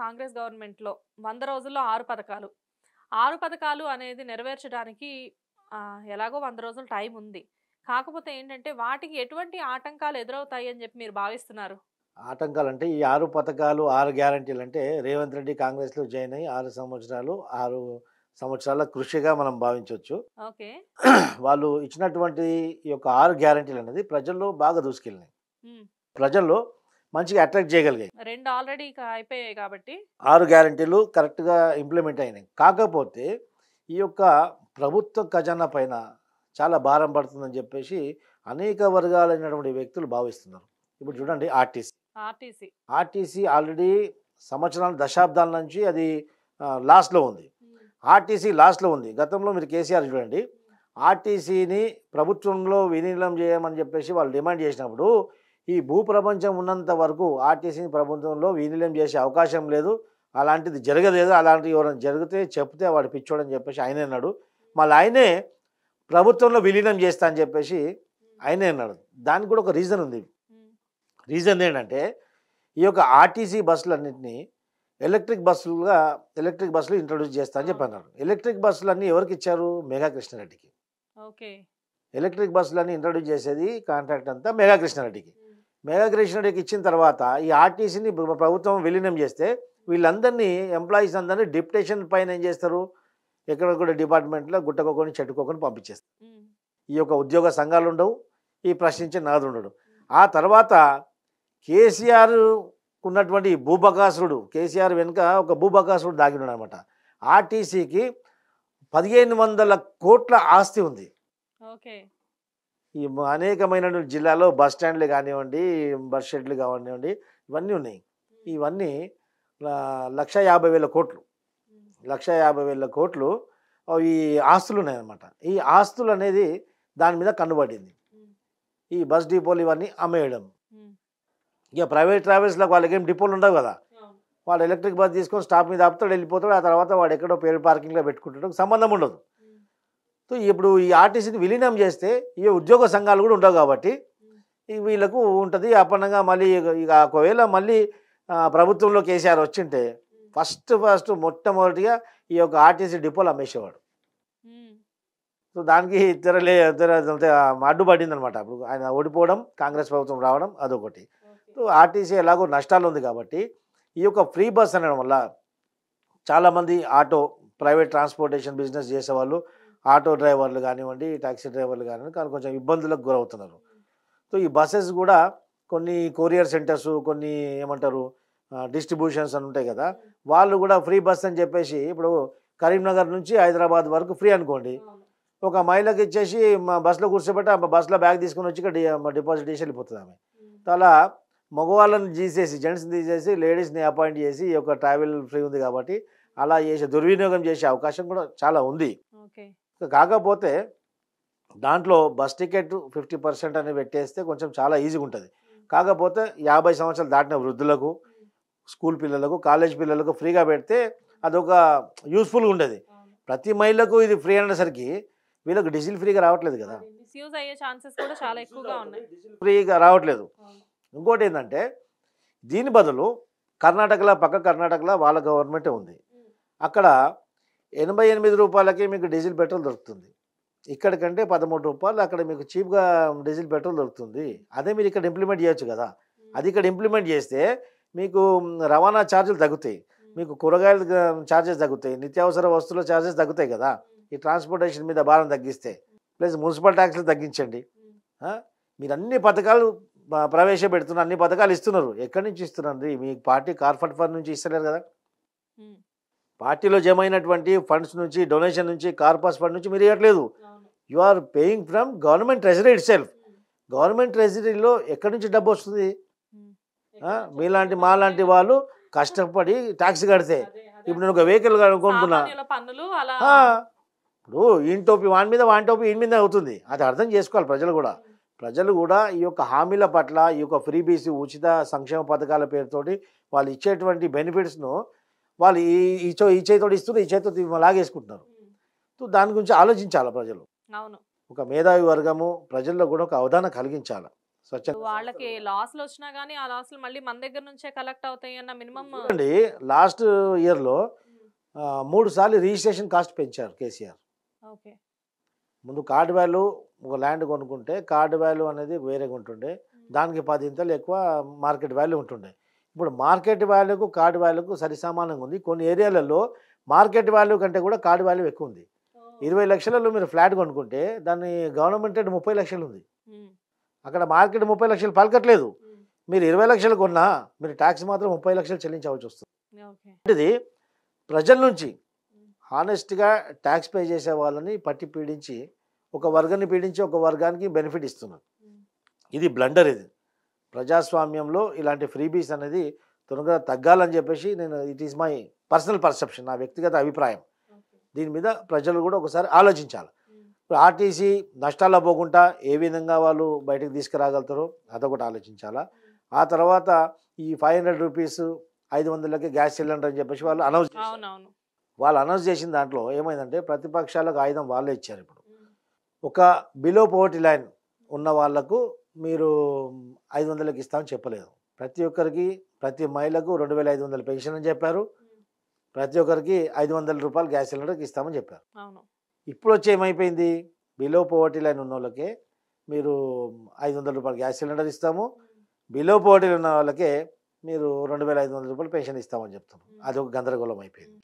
కాంగ్రెస్ గవర్నమెంట్‌లో 100 రోజుల్లో 6 పథకాలు. 6 పథకాలు అనేది నెరవేర్చడానికి ఎలాగో 100 రోజులు టైం ఉంది. కాకపోతే ఏంటంటే వాటికి ఎటువంటి ఆటంకాలు ఎదురవుతాయి అని చెప్పి మీరు భావిస్తున్నారు? ఆటంకాలంటే ఈ 6 పథకాలు, 6 గ్యారంటీలంటే రేవంత్ రెడ్డి కాంగ్రెస్‌లో జాయిన్ అయ్యి 6 సంవత్సరాలు, 6 సంవత్సరాల కృషిగా మనం భావించొచ్చు. ఓకే. వాళ్ళు ఇచ్చినటువంటి ఈ యొక్క 6 గ్యారంటీలనేది ప్రజల్లో బాగా దూసుకెళ్ళినాయి. హ్మ్. ప్రజల్లో మంచిగా అట్రాక్ట్ చేయగలిగాయి. 2 ఆల్రెడీ అయిపోయాయి కాబట్టి 6 గ్యారంటీలు కరెక్ట్‌గా ఇంప్లిమెంట్ అయినాయి. కాకపోతే ఈ యొక్క ప్రభుత్వ ఖజానా పైన చాలా భారం పడుతుందని చెప్పేసి అనేక వర్గాలైనటువంటి వ్యక్తులు భావిస్తున్నారు. ఇప్పుడు చూడండి ఆర్టీసీ. ఆర్టీసీ. ఆర్టీసీ ఆల్రెడీ సంవత్సరాలు, దశాబ్దాల నుంచి అది లాస్‌లో ఉంది. హ్మ్. ఆర్టీసీ లాస్‌లో ఉంది. గతంలో మీరు కేసీఆర్ చూడండి. ఆర్టీసీని ప్రభుత్వంలో విలీనం చేయమని చెప్పేసి వాళ్ళు డిమాండ్ చేసినప్పుడు, ఈ భూప్రపంచం ఉన్నంత వరకు ఆర్టీసీని ప్రభుత్వంలో విలీనం చేసే అవకాశం లేదు. అలాంటిది జరగలేదు. అలాంటివి ఎవరైనా జరిగితే చెప్తే వాడు పిచ్చోడని చెప్పేసి ఆయనే అన్నాడు. మళ్ళీ ఆయనే ప్రభుత్వంలో విలీనం చేస్తా అని చెప్పేసి ఆయనే అన్నాడు. దానికి కూడా ఒక రీజన్ ఉంది. హ్మ్. రీజన్ ఏంటంటే ఈ యొక్క ఆర్టీసీ బస్సులన్నింటినీ ఎలక్ట్రిక్ బస్సులు ఇంట్రొడ్యూస్ చేస్తా అని చెప్పి అన్నారు. ఎలక్ట్రిక్ బస్సులన్నీ ఎవరికి ఇచ్చారు? మెగా కృష్ణారెడ్డికి. ఓకే. ఎలక్ట్రిక్ బస్సులన్నీ ఇంట్రొడ్యూస్ చేసేది కాంట్రాక్ట్ అంతా మెగా కృష్ణారెడ్డికి. హ్మ్. మెగా కృష్ణారెడ్డికి ఇచ్చిన తర్వాత ఈ ఆర్టీసీని ప్రభుత్వం విలీనం చేస్తే వీళ్ళందరినీ ఎంప్లాయీస్ అందరినీ డిప్యుటేషన్ పైన ఏం చేస్తారు? ఎక్కడ కూడా డిపార్ట్మెంట్లో గుట్టకొకని చెట్టుకోకొని పంపించేస్తారు. హ్మ్. ఈ యొక్క ఉద్యోగ సంఘాలు ఉండవు. ఈ ప్రశ్నించే నాదు ఉండడు. ఆ తర్వాత కేసీఆర్ ఉన్నటువంటి భూబకాసురుడు, కేసీఆర్ వెనుక ఒక భూబకాసురుడు దాగినాడు అనమాట. ఆర్టీసీకి 1500 కోట్ల ఆస్తి ఉంది. ఓకే. ఈ అనేకమైనటువంటి జిల్లాలో బస్ స్టాండ్లు కానివ్వండి, బస్ షెడ్లు కానివ్వండి, ఇవన్నీ ఉన్నాయి. ఇవన్నీ 1,50,000 కోట్లు. హ్మ్. 1,50,000 కోట్లు ఈ ఆస్తులు ఉన్నాయన్నమాట. ఈ ఆస్తులు అనేది దాని మీద కన్నుబడింది. హ్మ్. ఈ బస్ డిపోలు ఇవన్నీ అమ్మేయడం. హ్మ్. ఇక ప్రైవేట్ ట్రావెల్స్‌లకు వాళ్ళకేం డిపోలు ఉండవు కదా! అవును. వాడు ఎలక్ట్రిక్ బస్ తీసుకొని స్టాప్ మీద ఆపుతాడు, వెళ్ళిపోతాడు. ఆ తర్వాత వాడు ఎక్కడో పేరు పార్కింగ్‌లో పెట్టుకుంటాడు. సంబంధం ఉండదు. హ్మ్. సో, ఇప్పుడు ఈ ఆర్టీసీని విలీనం చేస్తే ఈ ఉద్యోగ సంఘాలు కూడా ఉండవు కాబట్టి హ్మ్. ఈ వీళ్ళకు ఉంటుంది. అప్పనంగా మళ్ళీ ఇక ఒకవేళ మళ్ళీ ప్రభుత్వంలో కేసీఆర్ వచ్చింటే ఫస్ట్ మొట్టమొదటిగా ఈ యొక్క ఆర్టీసీ డిపోలు అమ్మేసేవాడు. హ్మ్. సో, దానికి అడ్డుపడిందనమాట. అప్పుడు ఆయన ఓడిపోవడం, కాంగ్రెస్ ప్రభుత్వం రావడం అదొకటి. ఓకే. సో, ఆర్టీసీ ఎలాగో నష్టాలు ఉంది కాబట్టి ఈ యొక్క ఫ్రీ బస్ అనడం వల్ల చాలామంది ప్రైవేట్ ట్రాన్స్పోర్టేషన్ బిజినెస్ చేసేవాళ్ళు, ఆటో డ్రైవర్లు కానివ్వండి, టాక్సీ డ్రైవర్లు కానివ్వండి, కానీ కొంచెం ఇబ్బందులకు గురవుతున్నారు. సో, ఈ బస్సెస్ కూడా కొన్ని కొరియర్ సెంటర్స్, కొన్ని ఏమంటారు డిస్ట్రిబ్యూషన్స్ అని ఉంటాయి కదా, వాళ్ళు కూడా ఫ్రీ బస్ అని చెప్పేసి ఇప్పుడు కరీంనగర్ నుంచి హైదరాబాద్ వరకు ఫ్రీ అనుకోండి. అవును. ఒక మహిళకి ఇచ్చేసి మా బస్సులో కూర్చోబెట్టి ఆ బస్సులో బ్యాగ్ తీసుకొని వచ్చి ఇక్కడ డిపాజిట్ చేసి వెళ్ళిపోతుంది ఆమె. హ్మ్. సో, అలా మగవాళ్ళని తీసేసి, జెంట్స్ని తీసేసి లేడీస్ని అపాయింట్ చేసి ఈ యొక్క ట్రావెల్ ఫ్రీ ఉంది కాబట్టి అలా చేసే దుర్వినియోగం చేసే అవకాశం కూడా చాలా ఉంది. ఓకే. కాకపోతే దాంట్లో బస్ టికెట్ 50% అని పెట్టేస్తే కొంచెం చాలా ఈజీగా ఉంటుంది. కాకపోతే 50 సంవత్సరాలు దాటిన వృద్ధులకు, స్కూల్ పిల్లలకు, కాలేజ్ పిల్లలకు ఫ్రీగా పెడితే అదొక యూస్ఫుల్గా ఉండేది. అవును. ప్రతి మహిళకు ఇది ఫ్రీ అనేసరికి వీళ్ళకి డీజిల్ ఫ్రీగా రావట్లేదు కదా. అది మిస్‌యూజ్ అయ్యే ఛాన్సెస్ కూడా చాలా ఎక్కువగా ఉన్నాయి. ఫ్రీగా రావట్లేదు. అవును. ఇంకోటి ఏంటంటే దీని బదులు పక్క కర్ణాటకలో వాళ్ళ గవర్నమెంటే ఉంది. హ్మ్. అక్కడ రూ. 88కి మీకు డీజిల్ పెట్రోల్ దొరుకుతుంది. ఇక్కడికంటే రూ. 13 అక్కడ మీకు చీప్‌గా డీజిల్ పెట్రోల్ దొరుకుతుంది. అదే మీరు ఇక్కడ ఇంప్లిమెంట్ చేయొచ్చు కదా. అది ఇక్కడ ఇంప్లిమెంట్ చేస్తే మీకు రవాణా ఛార్జీలు తగ్గుతాయి. మీకు కూరగాయల ఛార్జెస్ తగ్గుతాయి. నిత్యావసర వస్తువుల ఛార్జెస్ తగ్గుతాయి కదా. ఈ ట్రాన్స్‌పోర్టేషన్ మీద భారం తగ్గిస్తే. ప్లస్ మున్సిపల్ ట్యాక్స్‌లు తగ్గించండి. ఆ! మీరు అన్ని పథకాలు ప్రవేశపెడుతున్నారు. అన్ని పథకాలు ఇస్తున్నారు. ఎక్కడి నుంచి ఇస్తున్నారండి? మీ పార్టీ కార్పొరేట్ ఫండ్ నుంచి ఇస్తలేరు కదా. హ్మ్. పార్టీలో జమ అయినటువంటి ఫండ్స్ నుంచి, డొనేషన్ నుంచి, కార్పస్ ఫండ్ నుంచి మీరు ఇవ్వట్లేదు. అవును. You are paying from government treasury itself. Hmm. Government ట్రెజరీలో ఎక్కడి నుంచి డబ్బు వస్తుంది? హ్మ్. మీలాంటి మాలాంటి వాళ్ళు కష్టపడి ట్యాక్స్ కడితే. అదే. ఇప్పుడు నేను ఒక వెహికల్ కొనుక్కున్నా. సామాన్యుల పన్నులు అలా. ఆ! ఇప్పుడు ఈయన టోపీ వాని మీద, వాని టోపీ ఈయన మీద అవుతుంది. అది అర్థం చేసుకోవాలి ప్రజలు కూడా. ప్రజలు కూడా ఈ యొక్క హామీల పట్ల, ఈ యొక్క ఫ్రీబీస్, ఉచిత సంక్షేమ పథకాల పేరుతోటి వాళ్ళు ఇచ్చేటువంటి బెనిఫిట్స్‌ను వాళ్ళు ఈ చేతితోటి ఇస్తున్నారు, ఈ చేతితోటి లాగేసుకుంటున్నారు. హ్మ్. సో, దాని గురించి ఆలోచించాలి ప్రజలు. అవును. ఒక మేధావి వర్గము ప్రజల్లో కూడా ఒక అవగాహన కలిగించాలి. స్వచ్ఛంగా వాళ్ళకి లాస్లు వచ్చినా గానీ ఆ లాస్లు మళ్ళీ మన దగ్గర నుంచే కలెక్ట్ అవుతాయి అన్న మినిమం. చూడండి, లాస్ట్ ఇయర్లో 3 సార్లు రిజిస్ట్రేషన్ కాస్ట్ పెంచారు కేసీఆర్. ఓకే. ముందు కార్డు వాల్యూ, ఒక ల్యాండ్ కొనుక్కుంటే కార్డు వాల్యూ అనేది వేరేగా ఉంటుండే, దానికి 10 ఇంతలు ఎక్కువ మార్కెట్ వాల్యూ ఉంటుండే. ఇప్పుడు మార్కెట్ వాల్యూకు కార్డు వాల్యూకు సరిసమానంగా ఉంది. కొన్ని ఏరియాలలో మార్కెట్ వాల్యూ కంటే కూడా కార్డు వాల్యూ ఎక్కువ ఉంది. 20 లక్షలలో మీరు ఫ్లాట్ కొనుక్కుంటే దాన్ని గవర్నమెంట్ రేట్ 30 లక్షలు ఉంది. అక్కడ మార్కెట్ 30 లక్షలు పలకట్లేదు. మీరు 20 లక్షలు కొన్నా మీరు ట్యాక్స్ మాత్రం 30 లక్షలు చెల్లించవలసి వస్తుంది. ఇది ప్రజల నుంచి హానెస్ట్గా ట్యాక్స్ పే చేసే వాళ్ళని పట్టి పీడించి ఒక వర్గాన్ని పీడించి ఒక వర్గానికి బెనిఫిట్ ఇస్తున్నారు. ఇది బ్లండర్. ఇది ప్రజాస్వామ్యంలో ఇలాంటి ఫ్రీబీస్ అనేది త్వరగా తగ్గాలని చెప్పేసి it is my personal perception, నా వ్యక్తిగత అభిప్రాయం. దీని మీద ప్రజలు కూడా ఒకసారి ఆలోచించాలి. ఇప్పుడు ఆర్టీసీ నష్టాల్లో పోకుండా ఏ విధంగా వాళ్ళు బయటకు తీసుకురాగలుగుతారో అదొకటి ఆలోచించాలా. ఆ తర్వాత ఈ 500 రూపీస్ 500లకి గ్యాస్ సిలిండర్ అని చెప్పేసి వాళ్ళు అనౌన్స్ చేశారు. వాళ్ళు అనౌన్స్ చేసిన దాంట్లో ఏమైందంటే ప్రతిపక్షాలకు ఆయుధం వాళ్ళే ఇచ్చారు. ఇప్పుడు ఒక బిలో పోవర్టీ లైన్ ఉన్న వాళ్లకు మీరు 500లకి ఇస్తామని చెప్పలేదు. ప్రతి ఒక్కరికి, ప్రతి మహిళకు 2500 పెన్షన్ అని చెప్పారు. ప్రతి ఒక్కరికి 500 రూపాయలు గ్యాస్ సిలిండర్కి ఇస్తామని చెప్పారు. ఇప్పుడు వచ్చి ఏమైపోయింది, బిలో పోవర్టీ లైన్ ఉన్న వాళ్ళకే మీరు 500 రూపాయలు గ్యాస్ సిలిండర్ ఇస్తాము, బిలో పోవర్టీ ఉన్న వాళ్ళకే మీరు 2500 రూపాయలు పెన్షన్ ఇస్తామని చెప్తాము. అది ఒక గందరగోళం అయిపోయింది.